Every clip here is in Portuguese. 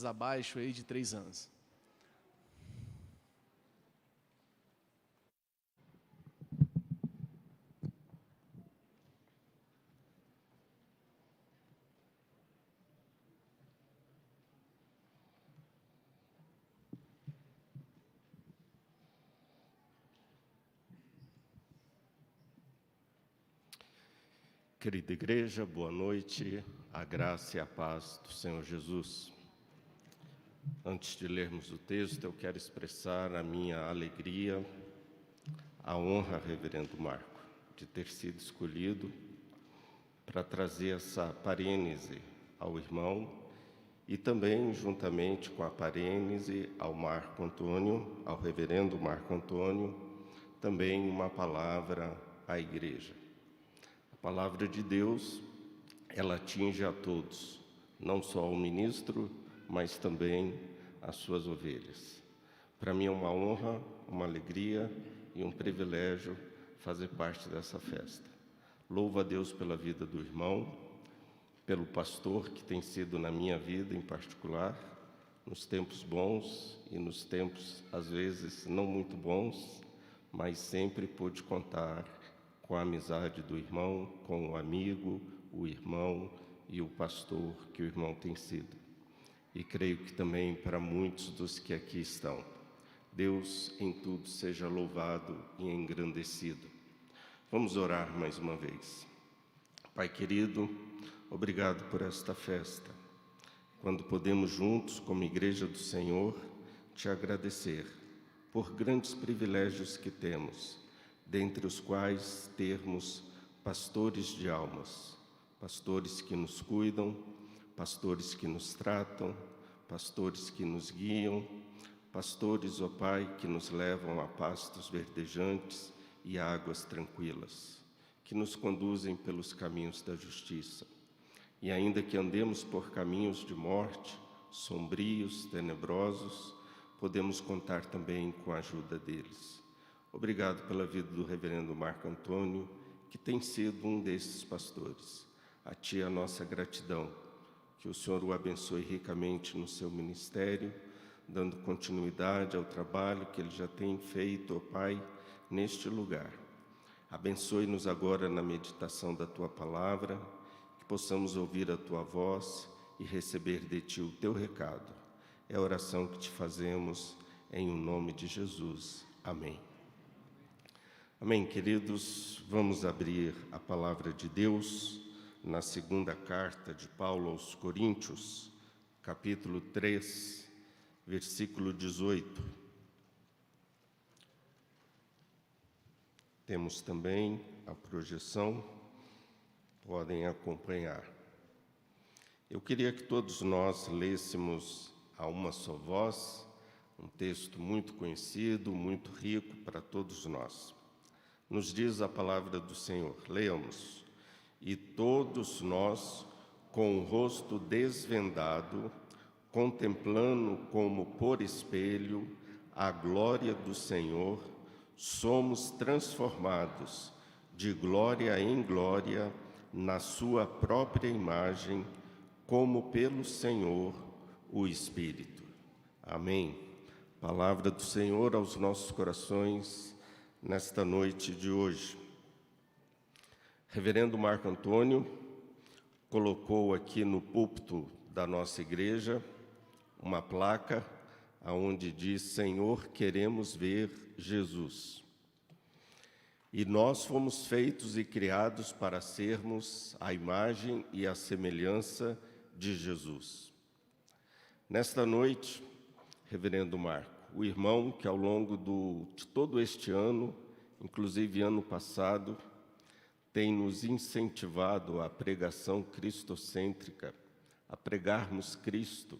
abaixo aí de 3 anos. Querida igreja, boa noite, a graça e a paz do Senhor Jesus. Antes de lermos o texto, eu quero expressar a minha alegria, a honra, reverendo Marco, de ter sido escolhido para trazer essa parênese ao irmão e também, juntamente com a parênese, ao Marco Antônio, ao reverendo Marco Antônio, também uma palavra à igreja. A palavra de Deus, ela atinge a todos, não só ao ministro, mas também às suas ovelhas. Para mim é uma honra, uma alegria e um privilégio fazer parte dessa festa. Louvo a Deus pela vida do irmão, pelo pastor que tem sido na minha vida em particular, nos tempos bons e nos tempos, às vezes, não muito bons, mas sempre pude contar com a amizade do irmão, com o amigo, o irmão e o pastor que o irmão tem sido. E creio que também para muitos dos que aqui estão. Deus em tudo seja louvado e engrandecido. Vamos orar mais uma vez. Pai querido, obrigado por esta festa. Quando podemos juntos, como Igreja do Senhor, te agradecer por grandes privilégios que temos, dentre os quais termos pastores de almas, pastores que nos cuidam, pastores que nos tratam, pastores que nos guiam, pastores, ó Pai, que nos levam a pastos verdejantes e águas tranquilas, que nos conduzem pelos caminhos da justiça. E ainda que andemos por caminhos de morte, sombrios, tenebrosos, podemos contar também com a ajuda deles. Obrigado pela vida do reverendo Marco Antônio, que tem sido um desses pastores. A Ti a nossa gratidão. Que o Senhor o abençoe ricamente no seu ministério, dando continuidade ao trabalho que ele já tem feito, ó Pai, neste lugar. Abençoe-nos agora na meditação da Tua palavra, que possamos ouvir a Tua voz e receber de Ti o Teu recado. É a oração que Te fazemos em o nome de Jesus. Amém. Amém, queridos. Vamos abrir a palavra de Deus na segunda carta de Paulo aos Coríntios, capítulo 3, versículo 18. Temos também a projeção, podem acompanhar. Eu queria que todos nós lêssemos a uma só voz, um texto muito conhecido, muito rico para todos nós. Nos diz a palavra do Senhor, leamos. E todos nós, com o rosto desvendado, contemplando como por espelho a glória do Senhor, somos transformados de glória em glória na sua própria imagem, como pelo Senhor, o Espírito. Amém. Palavra do Senhor aos nossos corações nesta noite de hoje. Reverendo Marco Antônio colocou aqui no púlpito da nossa igreja uma placa onde diz: Senhor, queremos ver Jesus. E nós fomos feitos e criados para sermos a imagem e a semelhança de Jesus. Nesta noite, reverendo Marco, o irmão que ao longo de todo este ano, inclusive ano passado, tem nos incentivado à pregação cristocêntrica, a pregarmos Cristo,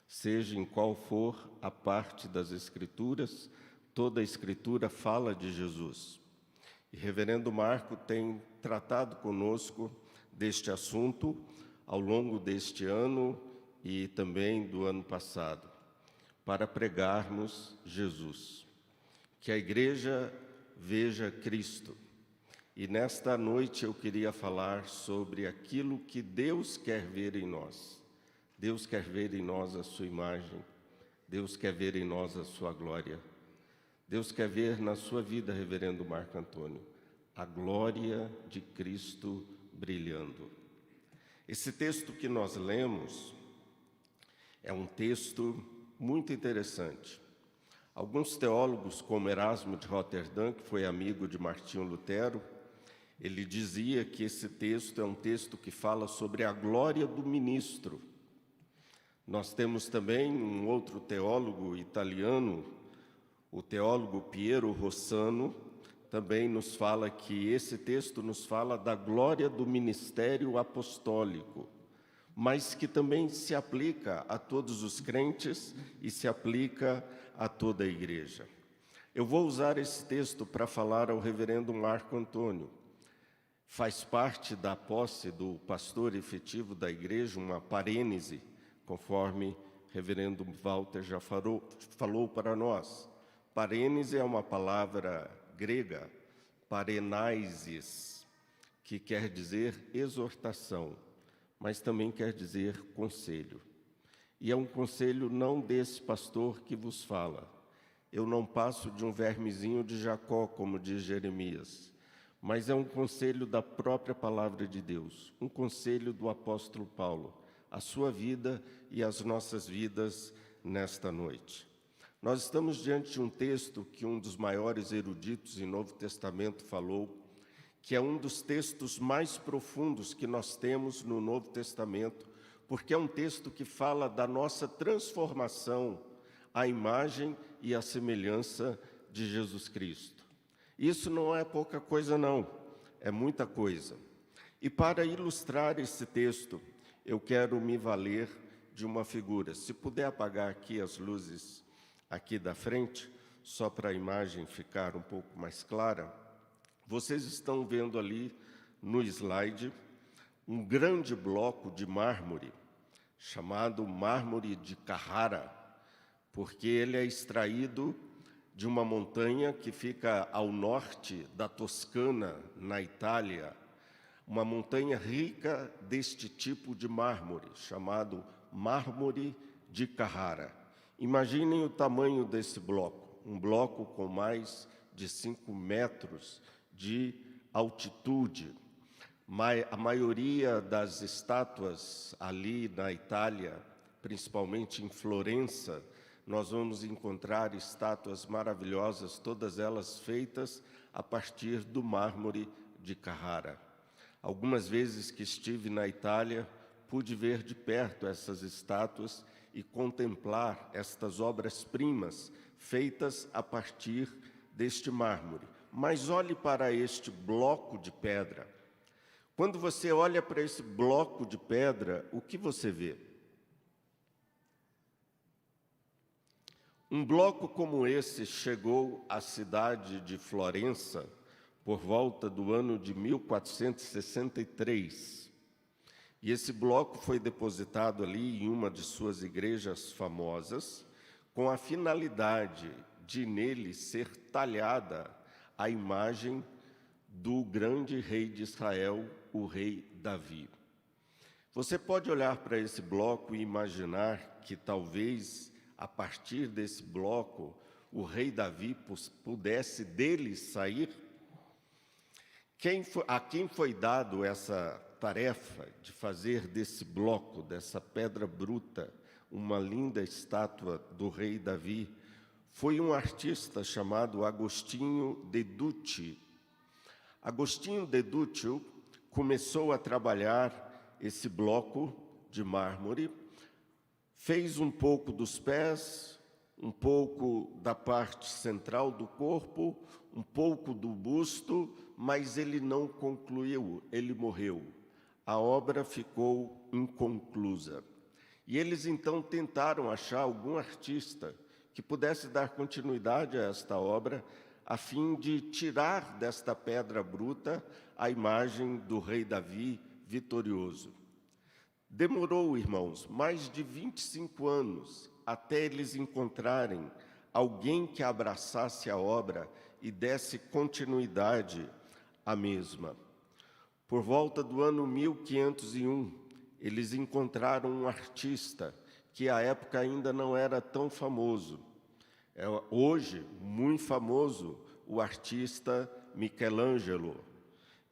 seja em qual for a parte das Escrituras, toda a Escritura fala de Jesus. E reverendo Marco tem tratado conosco deste assunto ao longo deste ano e também do ano passado, para pregarmos Jesus. Que a igreja veja Cristo. E nesta noite eu queria falar sobre aquilo que Deus quer ver em nós. Deus quer ver em nós a sua imagem. Deus quer ver em nós a sua glória. Deus quer ver na sua vida, reverendo Marco Antônio, a glória de Cristo brilhando. Esse texto que nós lemos é um texto muito interessante. Alguns teólogos, como Erasmo de Roterdã, que foi amigo de Martinho Lutero, ele dizia que esse texto é um texto que fala sobre a glória do ministro. Nós temos também um outro teólogo italiano, o teólogo Piero Rossano, também nos fala que esse texto nos fala da glória do ministério apostólico, mas que também se aplica a todos os crentes e se aplica a toda a igreja. Eu vou usar esse texto para falar ao reverendo Marco Antônio. Faz parte da posse do pastor efetivo da igreja, uma parênese, conforme o reverendo Walter já falou para nós. Parênese é uma palavra grega, parenaises, que quer dizer exortação, mas também quer dizer conselho. E é um conselho não desse pastor que vos fala. Eu não passo de um vermezinho de Jacó, como diz Jeremias, mas é um conselho da própria palavra de Deus, um conselho do apóstolo Paulo, a sua vida e as nossas vidas nesta noite. Nós estamos diante de um texto que um dos maiores eruditos em Novo Testamento falou, que é um dos textos mais profundos que nós temos no Novo Testamento, porque é um texto que fala da nossa transformação à imagem e à semelhança de Jesus Cristo. Isso não é pouca coisa, não, é muita coisa. E para ilustrar esse texto, eu quero me valer de uma figura. Se puder apagar aqui as luzes aqui da frente, só para a imagem ficar um pouco mais clara, vocês estão vendo ali no slide um grande bloco de mármore, chamado mármore de Carrara, porque ele é extraído de uma montanha que fica ao norte da Toscana, na Itália, uma montanha rica deste tipo de mármore, chamado mármore de Carrara. Imaginem o tamanho desse bloco, um bloco com mais de 5 metros de altitude. A maioria das estátuas ali na Itália, principalmente em Florença, nós vamos encontrar estátuas maravilhosas, todas elas feitas a partir do mármore de Carrara. Algumas vezes que estive na Itália, pude ver de perto essas estátuas e contemplar estas obras-primas feitas a partir deste mármore. Mas olhe para este bloco de pedra. Quando você olha para esse bloco de pedra, o que você vê? Um bloco como esse chegou à cidade de Florença por volta do ano de 1463. E esse bloco foi depositado ali em uma de suas igrejas famosas, com a finalidade de nele ser talhada a imagem do grande rei de Israel, o rei Davi. Você pode olhar para esse bloco e imaginar que talvez, a partir desse bloco, o rei Davi pudesse dele sair? A quem foi dado essa tarefa de fazer desse bloco, dessa pedra bruta, uma linda estátua do rei Davi, foi um artista chamado Agostinho de Duccio. Agostinho de Duccio começou a trabalhar esse bloco de mármore, fez um pouco dos pés, um pouco da parte central do corpo, um pouco do busto, mas ele não concluiu, ele morreu. A obra ficou inconclusa. E eles então tentaram achar algum artista que pudesse dar continuidade a esta obra, a fim de tirar desta pedra bruta a imagem do rei Davi vitorioso. Demorou, irmãos, mais de 25 anos até eles encontrarem alguém que abraçasse a obra e desse continuidade à mesma. Por volta do ano 1501, eles encontraram um artista que à época ainda não era tão famoso. É hoje muito famoso o artista Michelangelo.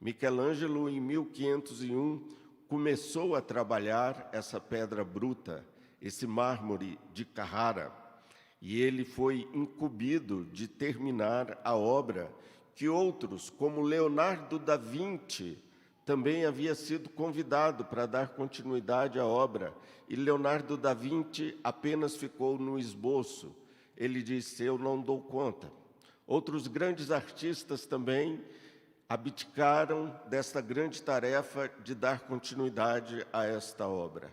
Michelangelo, em 1501, começou a trabalhar essa pedra bruta, esse mármore de Carrara, e ele foi incumbido de terminar a obra que outros, como Leonardo da Vinci, também havia sido convidado para dar continuidade à obra, e Leonardo da Vinci apenas ficou no esboço. Ele disse: eu não dou conta. Outros grandes artistas também abdicaram desta grande tarefa de dar continuidade a esta obra.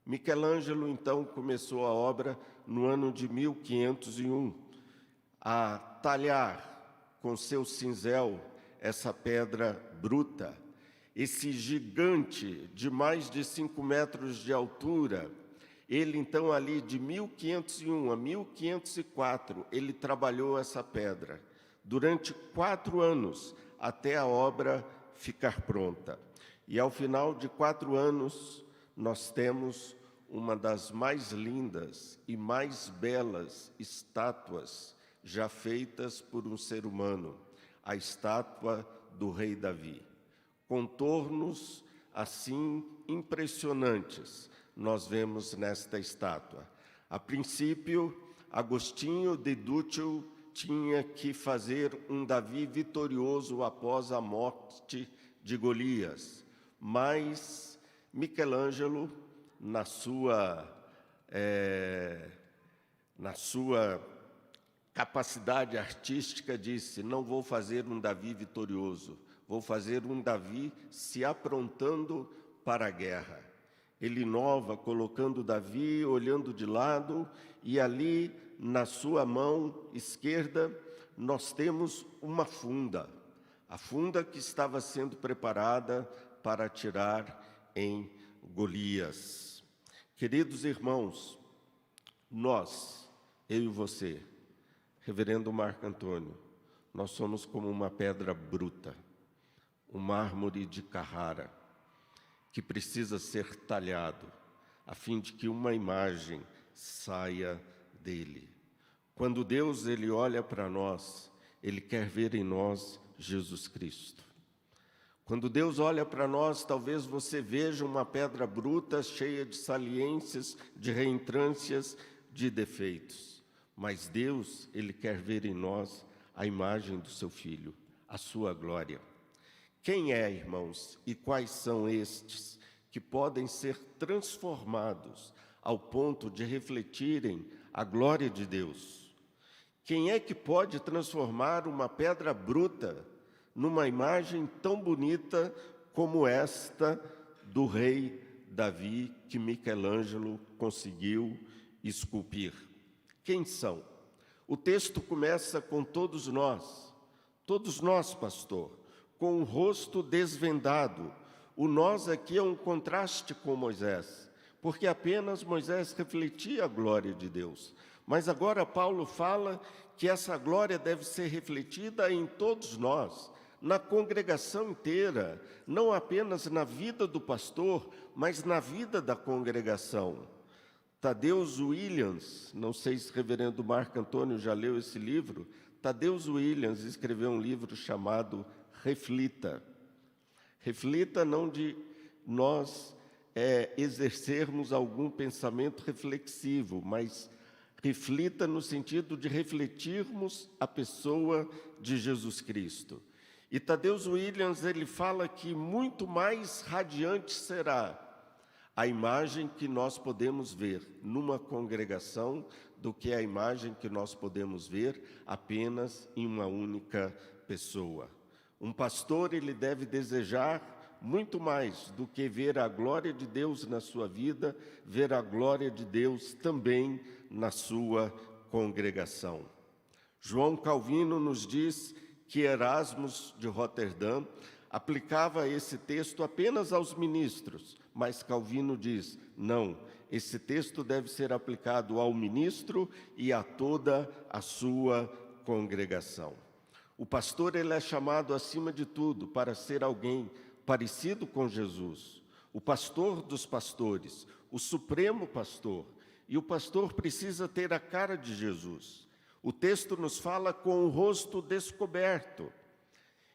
Michelangelo, então, começou a obra no ano de 1501, a talhar com seu cinzel essa pedra bruta, esse gigante de mais de 5 metros de altura. Ele, então, ali de 1501 a 1504, ele trabalhou essa pedra durante 4 anos, até a obra ficar pronta. E ao final de 4 anos, nós temos uma das mais lindas e mais belas estátuas já feitas por um ser humano, a estátua do rei Davi. Contornos assim impressionantes nós vemos nesta estátua. A princípio, Agostinho de Duccio tinha que fazer um Davi vitorioso após a morte de Golias, mas Michelangelo, na sua capacidade artística, disse: não vou fazer um Davi vitorioso, vou fazer um Davi se aprontando para a guerra. Ele inova, colocando Davi olhando de lado, e ali na sua mão esquerda nós temos uma funda, a funda que estava sendo preparada para atirar em Golias. Queridos irmãos, nós, eu e você, Reverendo Marco Antônio, nós somos como uma pedra bruta, um mármore de Carrara, que precisa ser talhado, a fim de que uma imagem saia dele. Quando Deus ele olha para nós, Ele quer ver em nós Jesus Cristo. Quando Deus olha para nós, talvez você veja uma pedra bruta, cheia de saliências, de reentrâncias, de defeitos. Mas Deus, Ele quer ver em nós a imagem do seu Filho, a sua glória. Quem é, irmãos, e quais são estes que podem ser transformados ao ponto de refletirem a glória de Deus? Quem é que pode transformar uma pedra bruta numa imagem tão bonita como esta do rei Davi, que Michelangelo conseguiu esculpir? Quem são? O texto começa com todos nós, pastor, com o rosto desvendado. O nós aqui é um contraste com Moisés, porque apenas Moisés refletia a glória de Deus. Mas agora Paulo fala que essa glória deve ser refletida em todos nós, na congregação inteira, não apenas na vida do pastor, mas na vida da congregação. Tadeusz Williams, não sei se o reverendo Marco Antônio já leu esse livro, Tadeusz Williams escreveu um livro chamado Reflita. Reflita não de nós exercermos algum pensamento reflexivo, mas reflita no sentido de refletirmos a pessoa de Jesus Cristo. E Tadeusz Williams, ele fala que muito mais radiante será a imagem que nós podemos ver numa congregação do que a imagem que nós podemos ver apenas em uma única pessoa. Um pastor, ele deve desejar muito mais do que ver a glória de Deus na sua vida, ver a glória de Deus também na sua congregação. João Calvino nos diz que Erasmus de Roterdã aplicava esse texto apenas aos ministros, mas Calvino diz: não, esse texto deve ser aplicado ao ministro e a toda a sua congregação. O pastor, ele é chamado, acima de tudo, para ser alguém parecido com Jesus. o pastor dos pastores, o supremo pastor. E o pastor precisa ter a cara de Jesus. O texto nos fala com o rosto descoberto.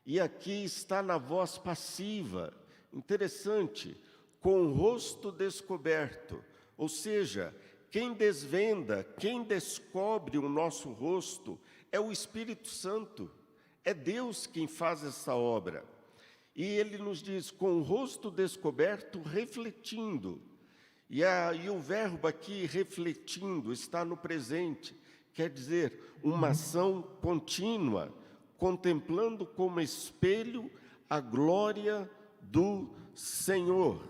E aqui está na voz passiva. Interessante, com o rosto descoberto. Ou seja, quem desvenda, quem descobre o nosso rosto é o Espírito Santo. É Deus quem faz essa obra. E ele nos diz, com o rosto descoberto, refletindo. E o verbo aqui, refletindo, está no presente. Quer dizer, uma ação contínua, contemplando como espelho a glória do Senhor.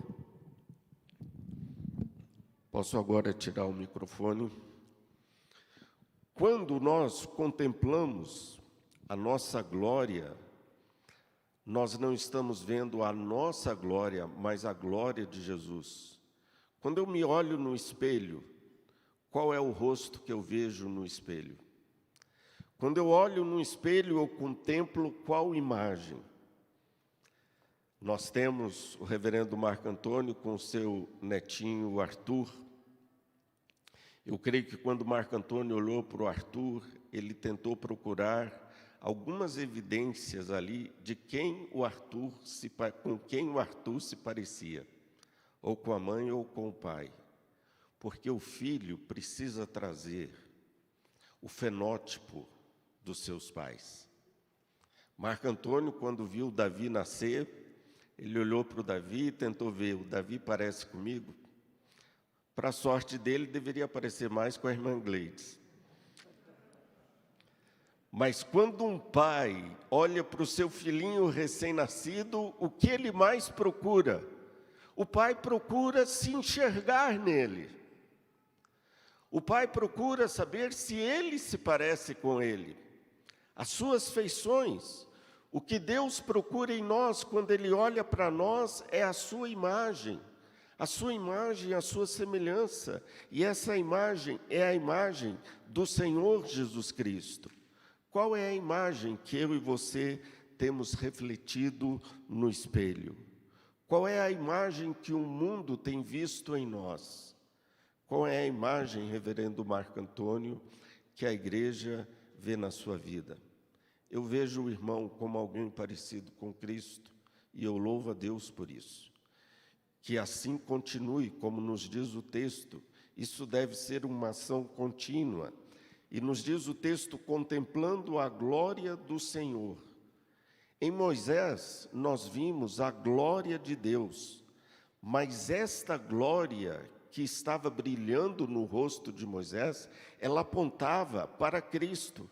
Posso agora tirar o microfone? Quando nós contemplamos a nossa glória, nós não estamos vendo a nossa glória, mas a glória de Jesus. Quando eu me olho no espelho, qual é o rosto que eu vejo no espelho? Quando eu olho no espelho, eu contemplo qual imagem? Nós temos o reverendo Marco Antônio com o seu netinho, o Arthur. Eu creio que quando Marco Antônio olhou para o Arthur, ele tentou procurar algumas evidências ali de com quem o Arthur se parecia, ou com a mãe ou com o pai, porque o filho precisa trazer o fenótipo dos seus pais. Marco Antônio, quando viu Davi nascer, ele olhou para o Davi e tentou ver, o Davi parece comigo? Para a sorte dele, deveria parecer mais com a irmã Gleides. Mas quando um pai olha para o seu filhinho recém-nascido, o que ele mais procura? O pai procura se enxergar nele. O pai procura saber se ele se parece com ele. As suas feições. O que Deus procura em nós, quando Ele olha para nós, é a sua imagem. A sua imagem, a sua semelhança. E essa imagem é a imagem do Senhor Jesus Cristo. Qual é a imagem que eu e você temos refletido no espelho? Qual é a imagem que o mundo tem visto em nós? Qual é a imagem, reverendo Marco Antônio, que a igreja vê na sua vida? Eu vejo o irmão como alguém parecido com Cristo, e eu louvo a Deus por isso. Que assim continue, como nos diz o texto, isso deve ser uma ação contínua. E nos diz o texto, contemplando a glória do Senhor. Em Moisés, nós vimos a glória de Deus, mas esta glória que estava brilhando no rosto de Moisés, ela apontava para Cristo.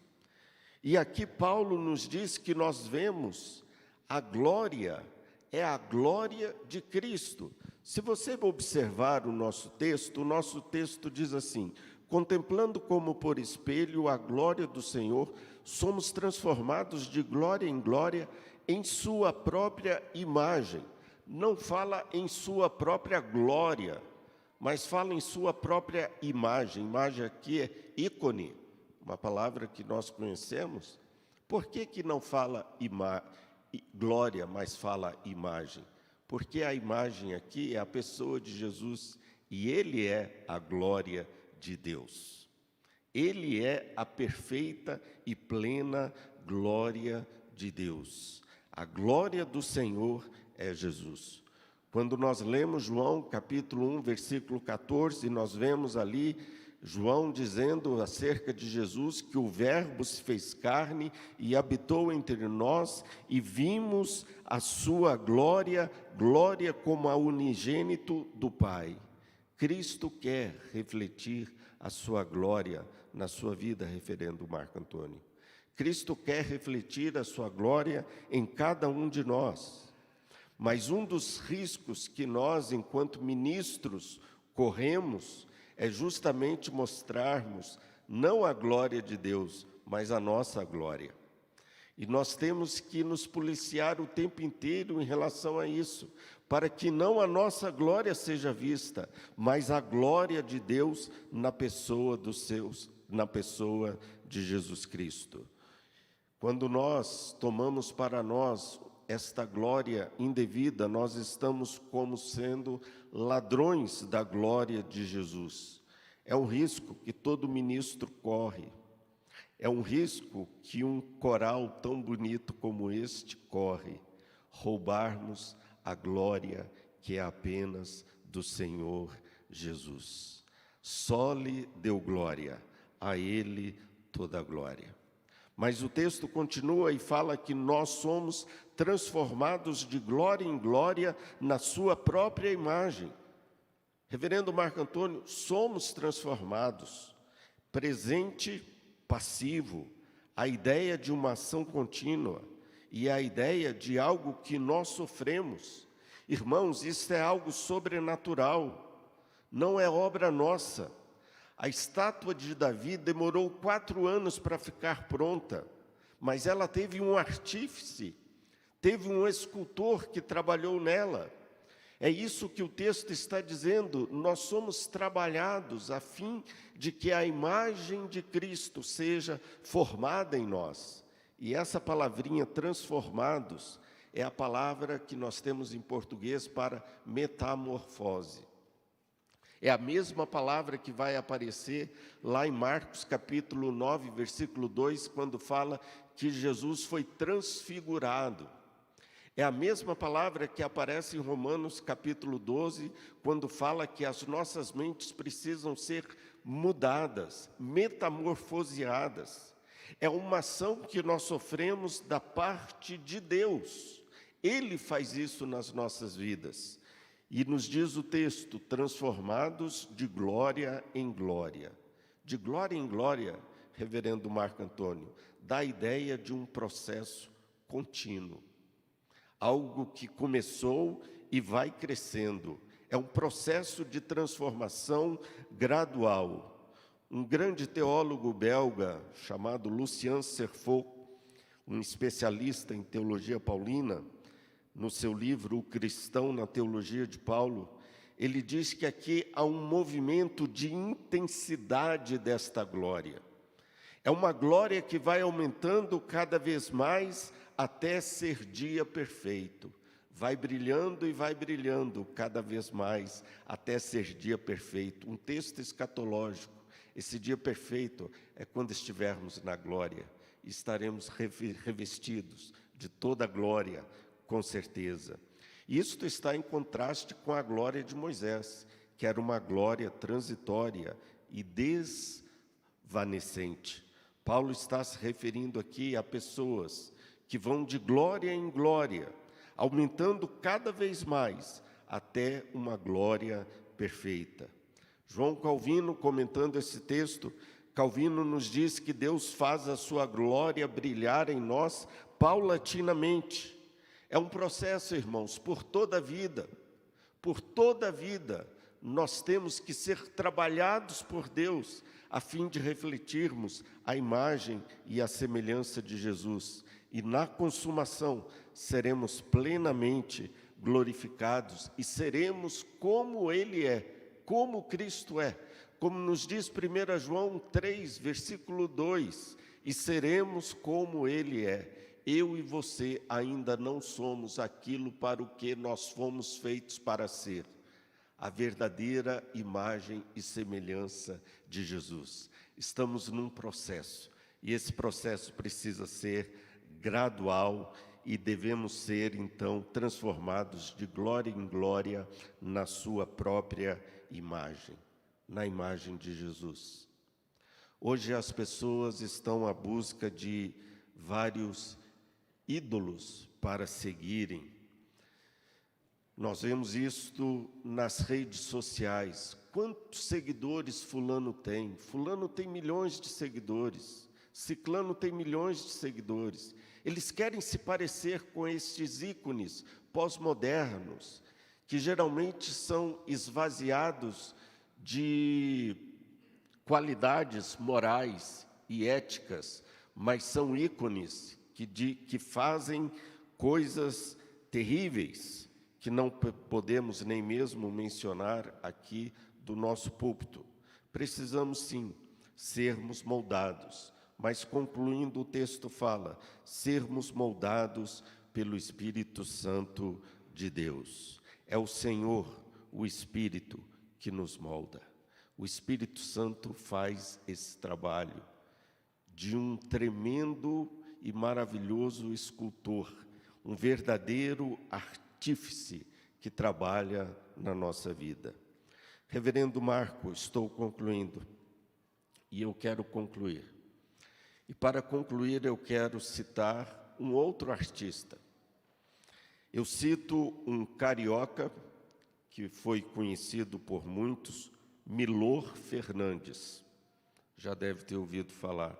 E aqui Paulo nos diz que nós vemos a glória, é a glória de Cristo. Se você observar o nosso texto diz assim: contemplando como por espelho a glória do Senhor, somos transformados de glória em glória em sua própria imagem. Não fala em sua própria glória, mas fala em sua própria imagem. Imagem aqui é ícone, uma palavra que nós conhecemos. Por que não fala glória, mas fala imagem? Porque a imagem aqui é a pessoa de Jesus e Ele é a glória de Deus. Ele é a perfeita e plena glória de Deus. A glória do Senhor é Jesus. Quando nós lemos João capítulo 1, versículo 14, nós vemos ali João dizendo acerca de Jesus que o Verbo se fez carne e habitou entre nós e vimos a sua glória, glória como a unigênito do Pai. Cristo quer refletir a sua glória na sua vida, reverendo Marco Antônio. Cristo quer refletir a sua glória em cada um de nós. Mas um dos riscos que nós, enquanto ministros, corremos é justamente mostrarmos não a glória de Deus, mas a nossa glória. E nós temos que nos policiar o tempo inteiro em relação a isso, para que não a nossa glória seja vista, mas a glória de Deus na pessoa de Jesus Cristo. Quando nós tomamos para nós esta glória indevida, nós estamos como sendo ladrões da glória de Jesus. É um risco que todo ministro corre. É um risco que um coral tão bonito como este corre. Roubarmos a glória que é apenas do Senhor Jesus. Só lhe deu glória, a Ele toda a glória. Mas o texto continua e fala que nós somos transformados de glória em glória na sua própria imagem. Reverendo Marco Antônio, somos transformados. Presente, passivo, a ideia de uma ação contínua e a ideia de algo que nós sofremos. Irmãos, isso é algo sobrenatural, não é obra nossa. A estátua de Davi demorou 4 anos para ficar pronta, mas ela teve um artífice, teve um escultor que trabalhou nela. É isso que o texto está dizendo, nós somos trabalhados a fim de que a imagem de Cristo seja formada em nós. E essa palavrinha transformados é a palavra que nós temos em português para metamorfose. É a mesma palavra que vai aparecer lá em Marcos capítulo 9, versículo 2, quando fala que Jesus foi transfigurado. É a mesma palavra que aparece em Romanos capítulo 12, quando fala que as nossas mentes precisam ser mudadas, metamorfoseadas. É uma ação que nós sofremos da parte de Deus. Ele faz isso nas nossas vidas. E nos diz o texto, transformados de glória em glória. De glória em glória, reverendo Marco Antônio, dá a ideia de um processo contínuo. Algo que começou e vai crescendo. É um processo de transformação gradual. Um grande teólogo belga chamado Lucien Cerfaux, um especialista em teologia paulina, no seu livro O Cristão na Teologia de Paulo, ele diz que aqui há um movimento de intensidade desta glória. É uma glória que vai aumentando cada vez mais até ser dia perfeito. Vai brilhando e vai brilhando cada vez mais até ser dia perfeito. Um texto escatológico. Esse dia perfeito é quando estivermos na glória. Estaremos revestidos de toda a glória, com certeza. Isto está em contraste com a glória de Moisés, que era uma glória transitória e desvanecente. Paulo está se referindo aqui a pessoas que vão de glória em glória, aumentando cada vez mais até uma glória perfeita. João Calvino, comentando esse texto, Calvino nos diz que Deus faz a sua glória brilhar em nós paulatinamente. É um processo, irmãos, por toda a vida, nós temos que ser trabalhados por Deus, a fim de refletirmos a imagem e a semelhança de Jesus. E na consumação, seremos plenamente glorificados e seremos como Ele é, como Cristo é. Como nos diz 1 João 3, versículo 2, e seremos como Ele é. Eu e você ainda não somos aquilo para o que nós fomos feitos para ser. A verdadeira imagem e semelhança de Jesus. Estamos num processo, e esse processo precisa ser gradual e devemos ser, então, transformados de glória em glória na sua própria imagem, na imagem de Jesus. Hoje as pessoas estão à busca de vários ídolos para seguirem. Nós vemos isto nas redes sociais. Quantos seguidores fulano tem? Fulano tem milhões de seguidores. Ciclano tem milhões de seguidores. Eles querem se parecer com estes ícones pós-modernos, que geralmente são esvaziados de qualidades morais e éticas, mas são ícones que fazem coisas terríveis, que não podemos nem mesmo mencionar aqui do nosso púlpito. Precisamos sim sermos moldados, mas concluindo o texto fala, sermos moldados pelo Espírito Santo de Deus. É o Senhor, o Espírito, que nos molda. O Espírito Santo faz esse trabalho de um tremendo e maravilhoso escultor, um verdadeiro artífice que trabalha na nossa vida. Reverendo Marco, estou concluindo, e eu quero concluir. E para concluir, eu quero citar um outro artista. Eu cito um carioca que foi conhecido por muitos, Milor Fernandes. Já deve ter ouvido falar.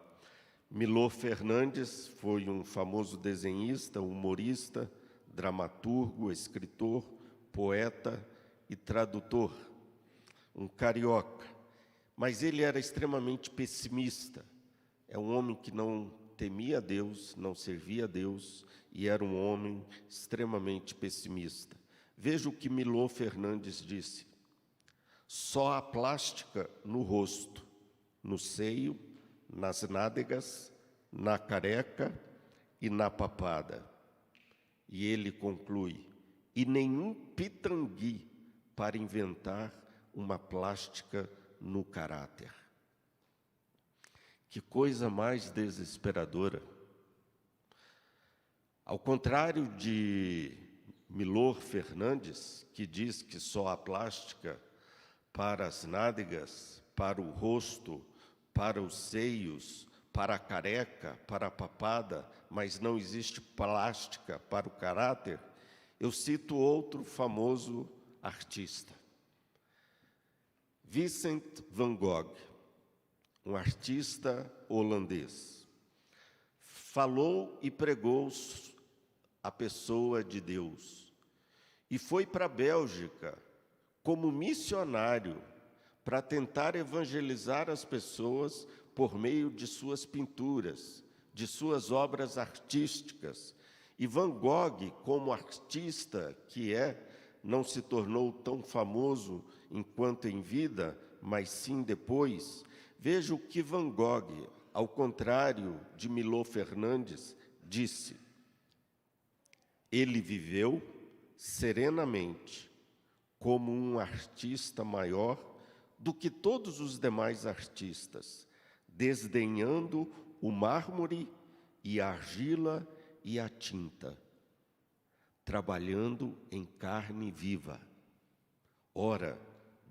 Milor Fernandes foi um famoso desenhista, humorista, dramaturgo, escritor, poeta e tradutor. Um carioca. Mas ele era extremamente pessimista. É um homem que não temia Deus, não servia a Deus, e era um homem extremamente pessimista. Veja o que Milor Fernandes disse. Só a plástica no rosto, no seio, nas nádegas, na careca e na papada. E ele conclui, e nenhum pitrangui para inventar uma plástica no caráter. Que coisa mais desesperadora. Ao contrário de Milor Fernandes, que diz que só a plástica para as nádegas, para o rosto, para os seios, para a careca, para a papada, mas não existe plástica para o caráter, eu cito outro famoso artista. Vincent van Gogh, um artista holandês, falou e pregou a pessoa de Deus e foi para a Bélgica como missionário para tentar evangelizar as pessoas por meio de suas pinturas, de suas obras artísticas. E Van Gogh, como artista que não se tornou tão famoso enquanto em vida, mas sim depois. Veja o que Van Gogh, ao contrário de Milor Fernandes, disse. Ele viveu serenamente, como um artista maior do que todos os demais artistas, desdenhando o mármore e a argila e a tinta, trabalhando em carne viva. Ora,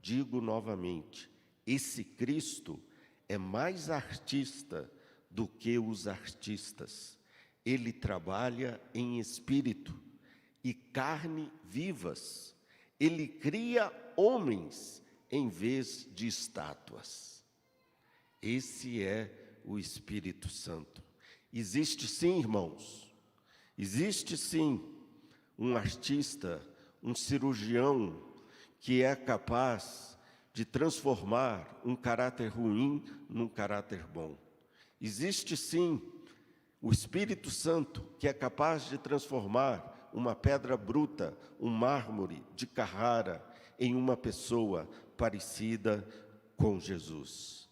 digo novamente, esse Cristo é mais artista do que os artistas. Ele trabalha em espírito e carne vivas. Ele cria homens em vez de estátuas. Esse é o Espírito Santo. Existe sim, irmãos, existe sim um artista, um cirurgião que é capaz de transformar um caráter ruim num caráter bom. Existe sim o Espírito Santo que é capaz de transformar uma pedra bruta, um mármore de Carrara, em uma pessoa parecida com Jesus.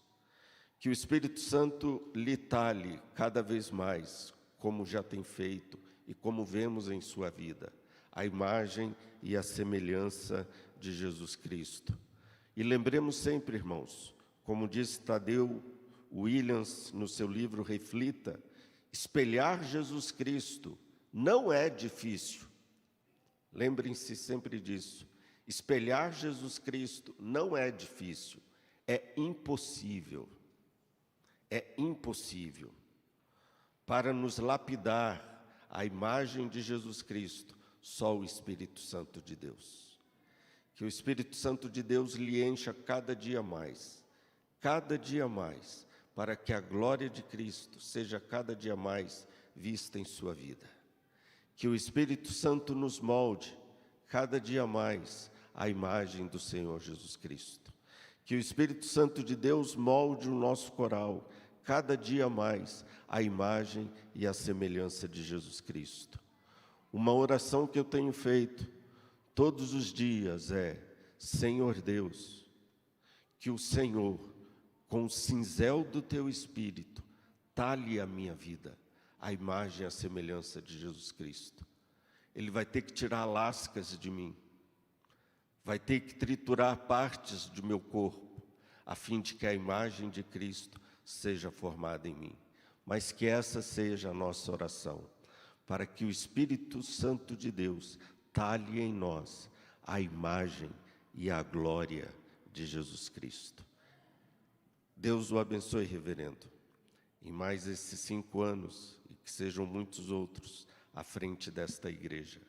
Que o Espírito Santo lhe talhe cada vez mais, como já tem feito e como vemos em sua vida, a imagem e a semelhança de Jesus Cristo. E lembremos sempre, irmãos, como disse Tadeu Williams no seu livro Reflita, espelhar Jesus Cristo não é difícil. Lembrem-se sempre disso. Espelhar Jesus Cristo não é difícil, é impossível. É impossível. Para nos lapidar a imagem de Jesus Cristo, só o Espírito Santo de Deus. Que o Espírito Santo de Deus lhe encha cada dia mais, para que a glória de Cristo seja cada dia mais vista em sua vida. Que o Espírito Santo nos molde cada dia mais a imagem do Senhor Jesus Cristo. Que o Espírito Santo de Deus molde o nosso coral cada dia mais a imagem e a semelhança de Jesus Cristo. Uma oração que eu tenho feito todos os dias é: Senhor Deus, que o Senhor, com o cinzel do Teu Espírito, talhe a minha vida, a imagem e a semelhança de Jesus Cristo. Ele vai ter que tirar lascas de mim, vai ter que triturar partes do meu corpo, a fim de que a imagem de Cristo seja formada em mim. Mas que essa seja a nossa oração, para que o Espírito Santo de Deus talhe em nós a imagem e a glória de Jesus Cristo. Deus o abençoe, reverendo, em mais esses 5 anos, e que sejam muitos outros à frente desta igreja,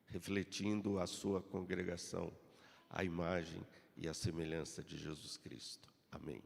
refletindo a sua congregação, a imagem e a semelhança de Jesus Cristo. Amém.